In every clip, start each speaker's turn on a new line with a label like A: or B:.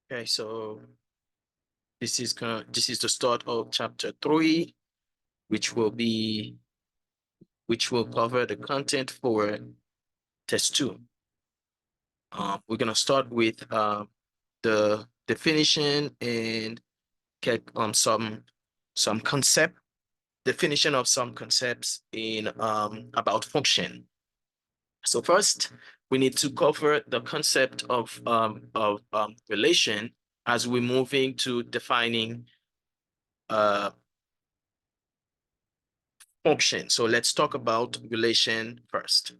A: Okay, so this is the start of chapter 3, which will cover the content for test 2. We're gonna start with the definition and get some concept definition of some concepts in about function. So first, we need to cover the concept of relation as we're moving to defining function. So let's talk about relation first.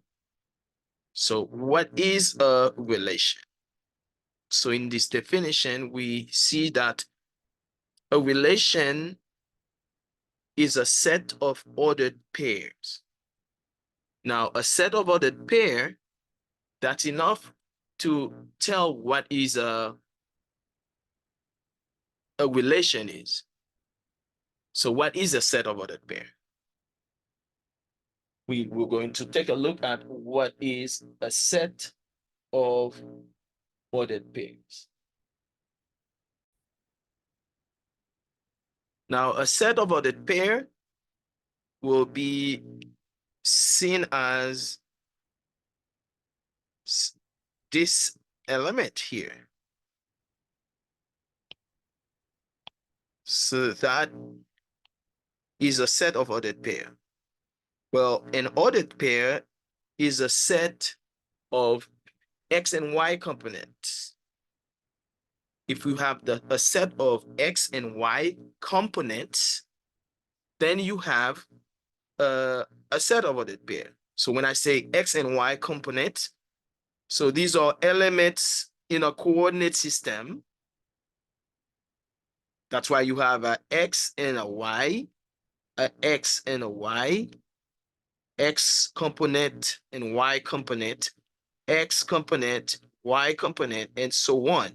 A: So what is a relation? So in this definition, we see that a relation is a set of ordered pairs. Now, a set of ordered pair, that's enough to tell what is a relation is. So what is a set of ordered pair? We're going to take a look at what is a set of ordered pairs. Now, a set of ordered pair will be seen as this element here. So that is a set of ordered pair. Well, an ordered pair is a set of X and Y components. If you have a set of X and Y components, then you have a set of ordered pair. So when I say X and Y components, so these are elements in a coordinate system. That's why you have a X and a Y, a X and a Y, X component and Y component, X component, Y component, and so on.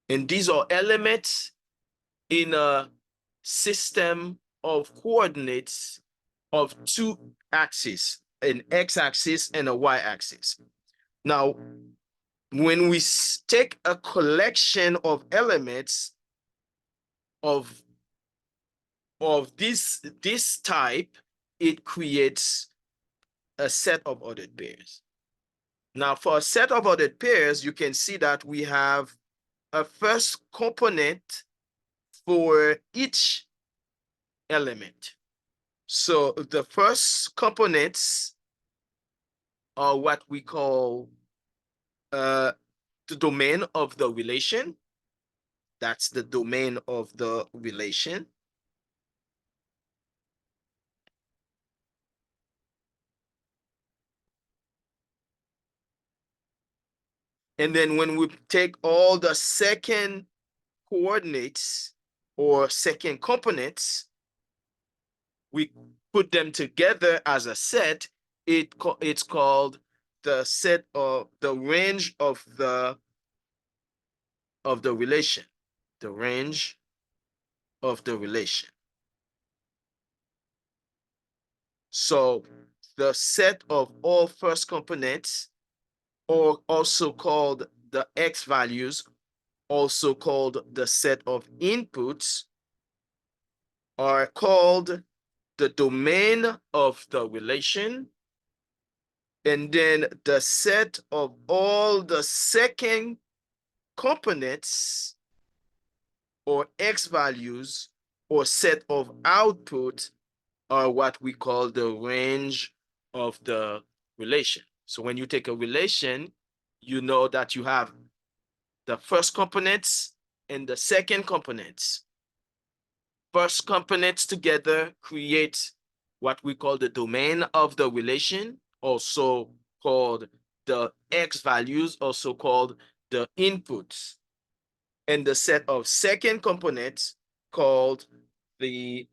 A: And these are elements in a system of coordinates of two axes, an x-axis and a y-axis. Now, when we take a collection of elements of this type, it creates a set of ordered pairs. Now, for a set of ordered pairs, you can see that we have a first component for each element. So the first components are what we call the domain of the relation. That's the domain of the relation. And then when we take all the second coordinates or second components, we put them together as a set. It's called the set of the range of the relation, the range of the relation. So the set of all first components, or also called the X values, also called the set of inputs, are called the domain of the relation. And then the set of all the second components or X values or set of output are what we call the range of the relation. So when you take a relation, you know that you have the first components and the second components. First components together create what we call the domain of the relation, also called the X values, also called the inputs. And the set of second components called the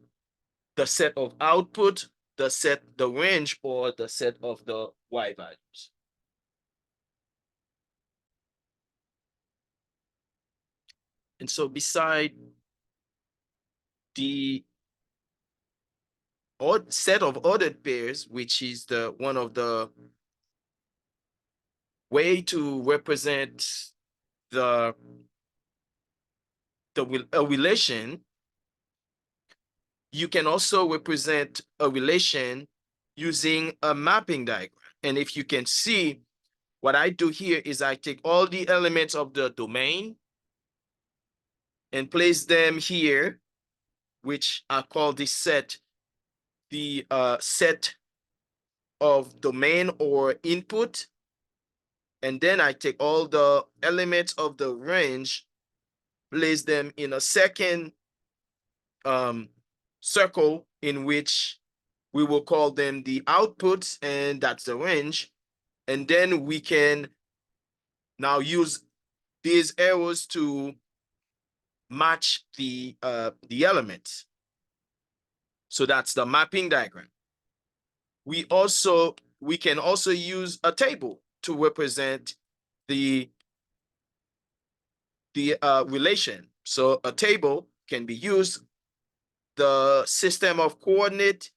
A: set of output, the range, or the set of the Y values. And so beside the set of ordered pairs, which is the one of the way to represent a relation. You can also represent a relation using a mapping diagram. And if you can see, what I do here is I take all the elements of the domain and place them here, which I call this set, the set of domain or input. And then I take all the elements of the range, place them in a second circle in which we will call them the outputs, and that's the range. And then we can now use these arrows to match the elements. So that's the mapping diagram. We can also use a table to represent the relation. So a table can be used. The system of coordinate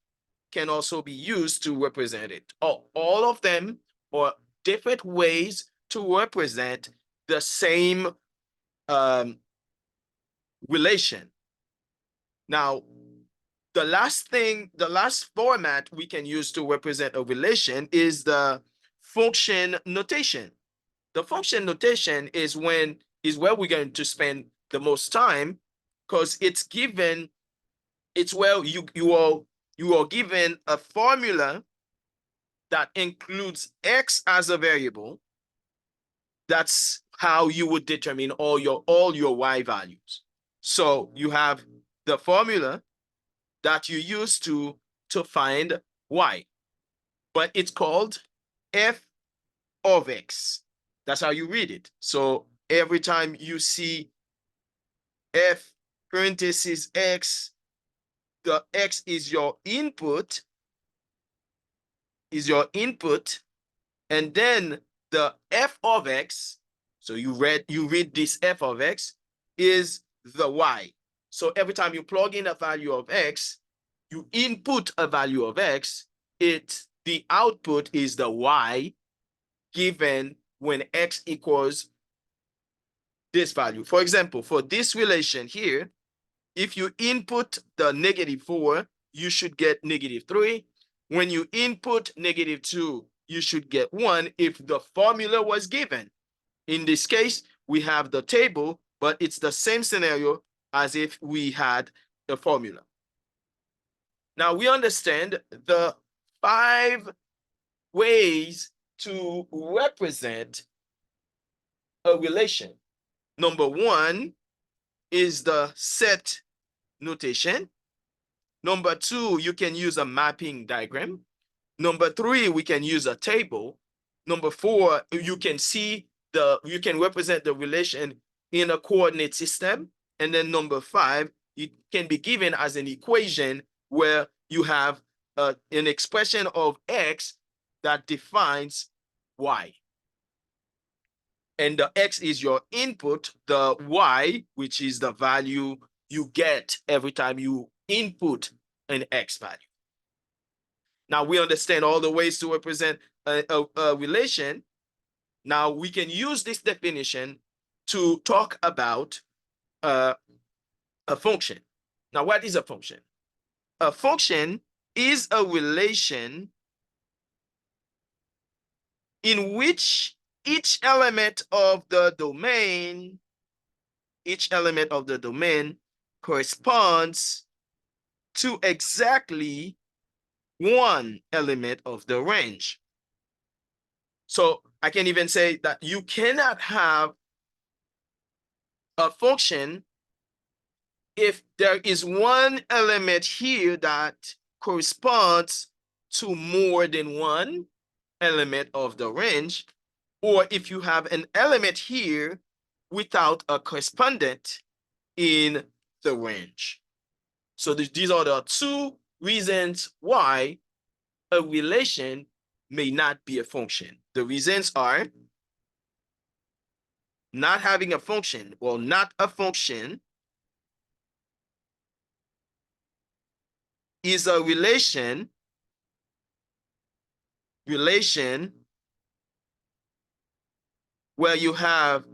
A: can also be used to represent it. All of them are different ways to represent the same relation. Now, the last format we can use to represent a relation is the function notation. The function notation is where we're going to spend the most time, because it's where you are given a formula that includes X as a variable. That's how you would determine all your Y values. So you have the formula that you use to find Y, but it's called f of X. That's how you read it. So every time you see f parentheses X, the X is your input, and then the f of X, so you read this f of X, is the Y. So every time you plug in a value of X, you input a value of X, the output is the Y given when X equals this value. For example, for this relation here, if you input the -4, you should get -3. When you input -2, you should get 1 if the formula was given. In this case, we have the table, but it's the same scenario as if we had a formula. Now we understand the 5 ways to represent a relation. Number 1 is the set notation. Number 2, you can use a mapping diagram. Number 3, we can use a table. Number 4, you can represent the relation in a coordinate system. And then number 5, it can be given as an equation where you have an expression of X that defines Y. And the X is your input, the Y, which is the value you get every time you input an X value. Now we understand all the ways to represent a relation. Now we can use this definition to talk about a function. Now, what is a function? A function is a relation in which each element of the domain corresponds to exactly one element of the range. So I can even say that you cannot have a function if there is one element here that corresponds to more than one element of the range, or if you have an element here without a correspondent in the range. So these are the 2 reasons why a relation may not be a function. The reasons are not having a function, or not a function, is a relation where you have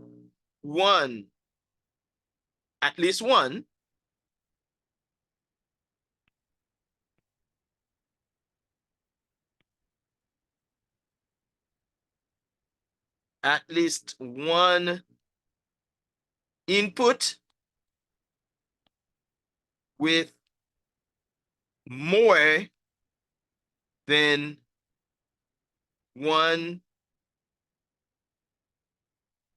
A: one, at least one, at least one input with more than one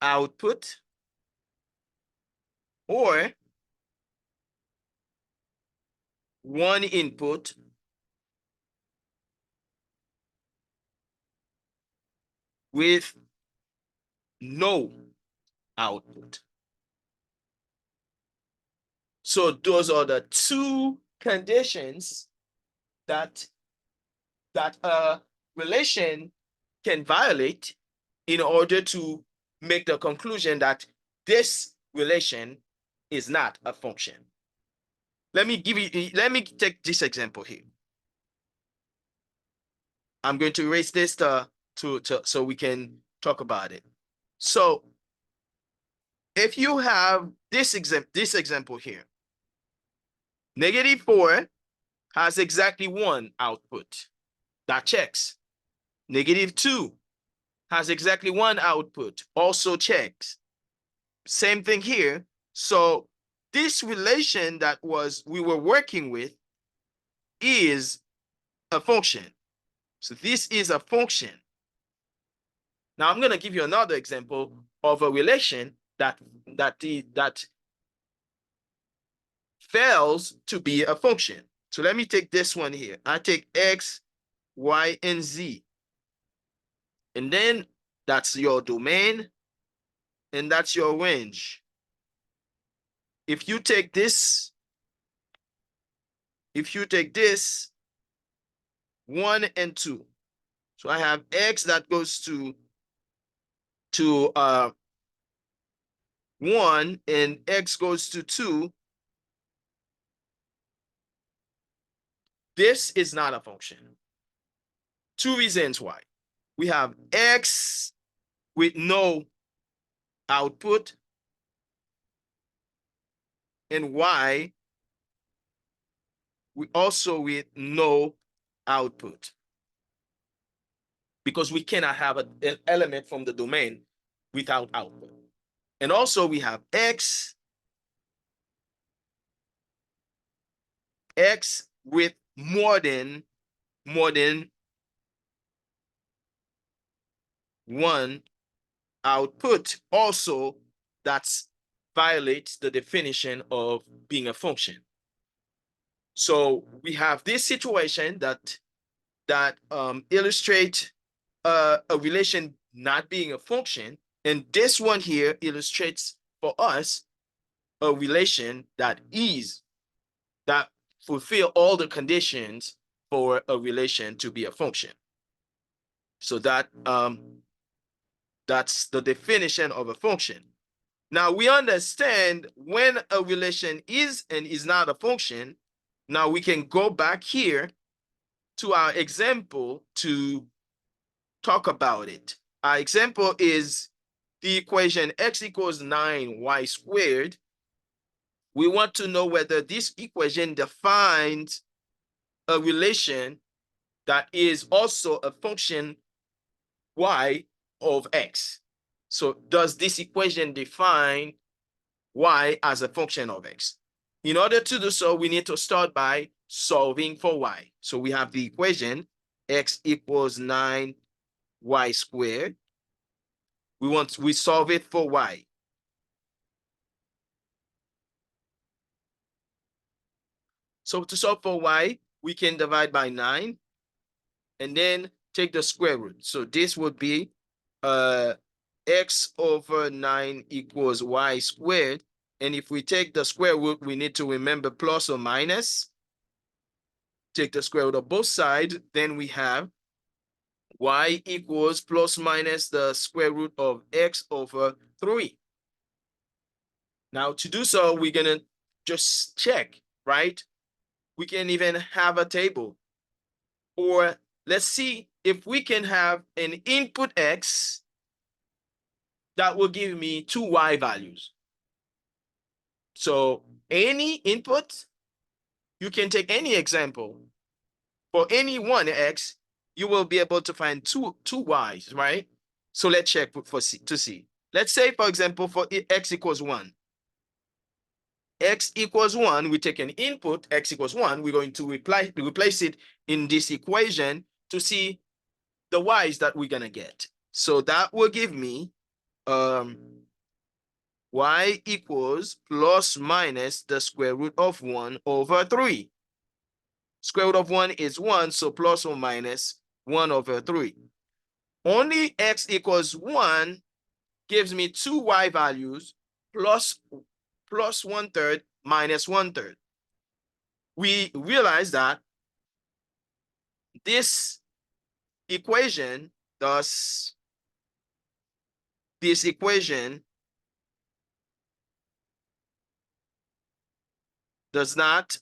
A: output, or one input with no output. So those are the two conditions that a relation can violate in order to make the conclusion that this relation is not a function. Let me take this example here. I'm going to erase this so we can talk about it. So if you have this example here, -4 has exactly one output. That checks. -2 has exactly one output, also checks. Same thing here. So this relation that we were working with is a function. So this is a function. Now I'm going to give you another example of a relation that fails to be a function. So let me take this one here. I take x, y, and z. And then that's your domain, and that's your range. If you take this 1 and 2. So I have x that goes to 1 and x goes to 2. This is not a function. Two reasons why. We have x with no output and y we also with no output, because we cannot have an element from the domain without output. And also we have x with more than one output. Also, that's violates the definition of being a function. So we have this situation that illustrate a relation not being a function, and this one here illustrates for us a relation that fulfill all the conditions for a relation to be a function. So that's the definition of a function. Now we understand when a relation is and is not a function. Now we can go back here to our example to talk about it. Our example is the equation x equals 9y squared. We want to know whether this equation defines a relation that is also a function y of x. So does this equation define y as a function of x? In order to do so, we need to start by solving for y. So we have the equation x equals 9y squared. We solve it for y. So to solve for y, we can divide by 9 and then take the square root. So this would be x over 9 equals y squared. And if we take the square root, we need to remember plus or minus. Take the square root of both sides, then we have y equals plus minus the square root of x over 3. Now to do so, we're gonna just check, right? We can even have a table. Or let's see if we can have an input x that will give me two y values. So any input, you can take any example. For any one x, you will be able to find two y's, right? So let's check to see. Let's say, for example, for x equals 1. X equals 1, we take an input, x equals 1, we're going to replace it in this equation to see the y's that we're gonna get. So that will give me y equals plus minus the square root of 1 over 3. Square root of 1 is 1, so plus or minus 1 over 3. Only x equals 1 gives me two y values, plus 1/3 minus 1/3. We realize that this equation, thus this equation does not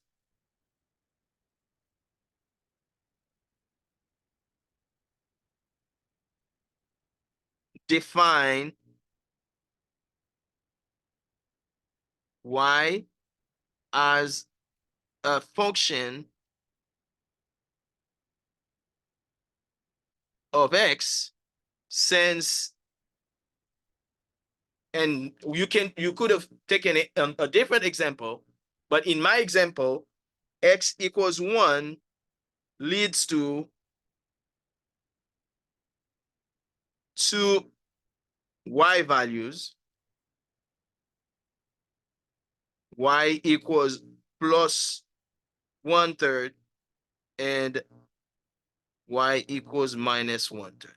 A: define y as a function of x, since, and you could have taken a different example, but in my example, x equals 1 leads to two y values. Y equals plus 1/3 and y equals minus 1/3.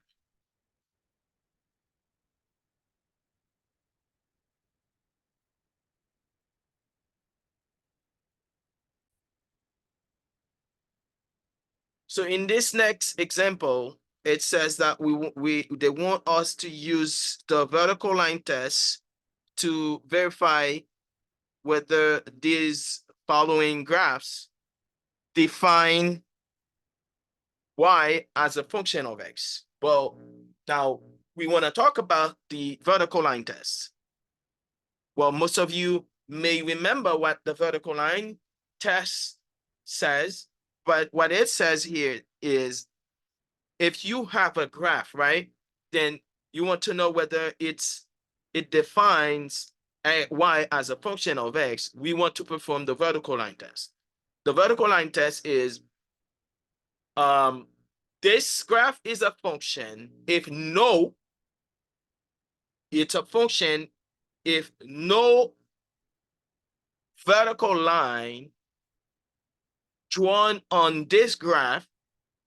A: So in this next example, it says that they want us to use the vertical line test to verify whether these following graphs define y as a function of x. Well, now we want to talk about the vertical line test. Well, most of you may remember what the vertical line test says, but what it says here is if you have a graph, right, then you want to know whether it defines y as a function of x. We want to perform the vertical line test. The vertical line test is this graph is a function if no, it's a function if no vertical line drawn on this graph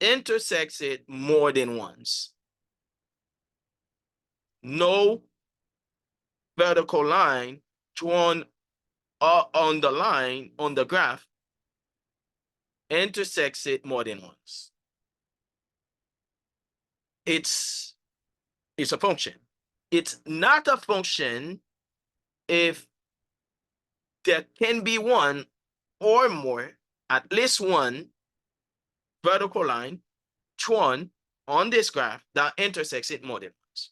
A: intersects it more than once. No vertical line drawn on the line on the graph intersects it more than once. It's a function. It's not a function if there can be one or more, at least one vertical line drawn on this graph that intersects it more than once.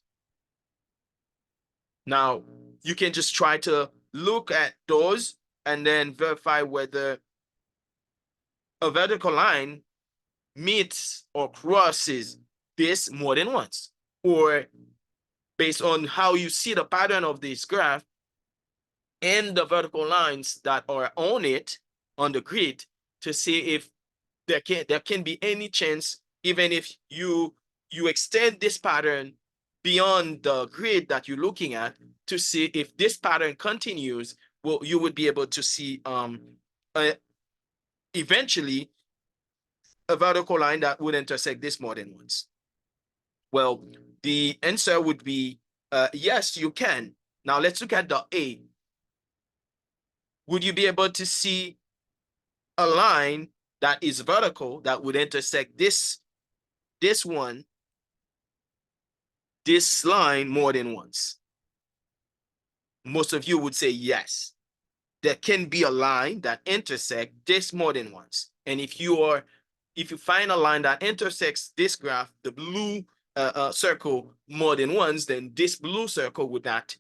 A: Now, you can just try to look at those and then verify whether a vertical line meets or crosses this more than once, or based on how you see the pattern of this graph and the vertical lines that are on it, on the grid, to see if there can be any chance, even if you extend this pattern beyond the grid that you're looking at, to see if this pattern continues. Well, you would be able to see eventually a vertical line that would intersect this more than once. Well, the answer would be yes, you can. Now let's look at the A. Would you be able to see a line that is vertical that would intersect this line more than once? Most of you would say yes. There can be a line that intersects this more than once. And if you find a line that intersects this graph, the blue circle more than once, then this blue circle would not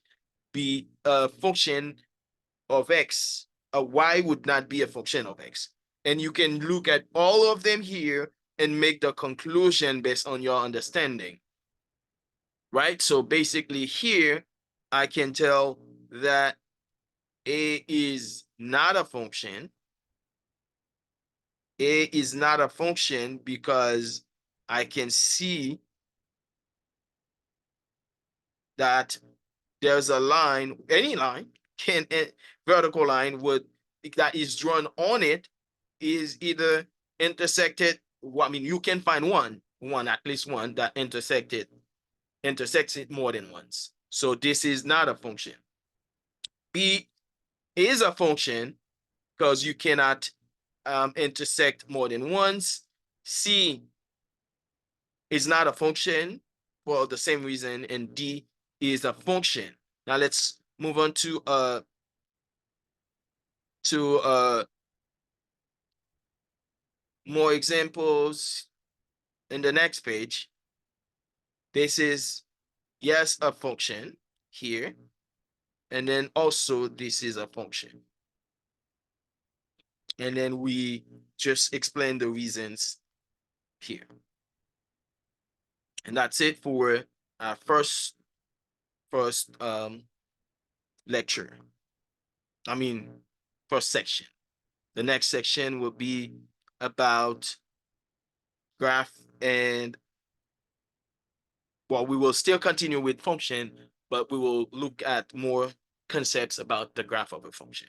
A: be a function of x. A y would not be a function of x. And you can look at all of them here and make the conclusion based on your understanding. Right? So basically here, I can tell that a is not a function. A is not a function because I can see that there's a line, any line, can vertical line would that is drawn on it is either intersected. I mean, you can find one at least one that intersects it more than once. So this is not a function. B is a function because you cannot intersect more than once. C is not a function for the same reason, and D is a function. Now let's move on to more examples in the next page. This is, yes, a function here, and then also this is a function. And then we just explain the reasons here. And that's it for our first lecture. I mean, first section. The next section will be about graph, and well, we will still continue with function, but we will look at more concepts about the graph of a function.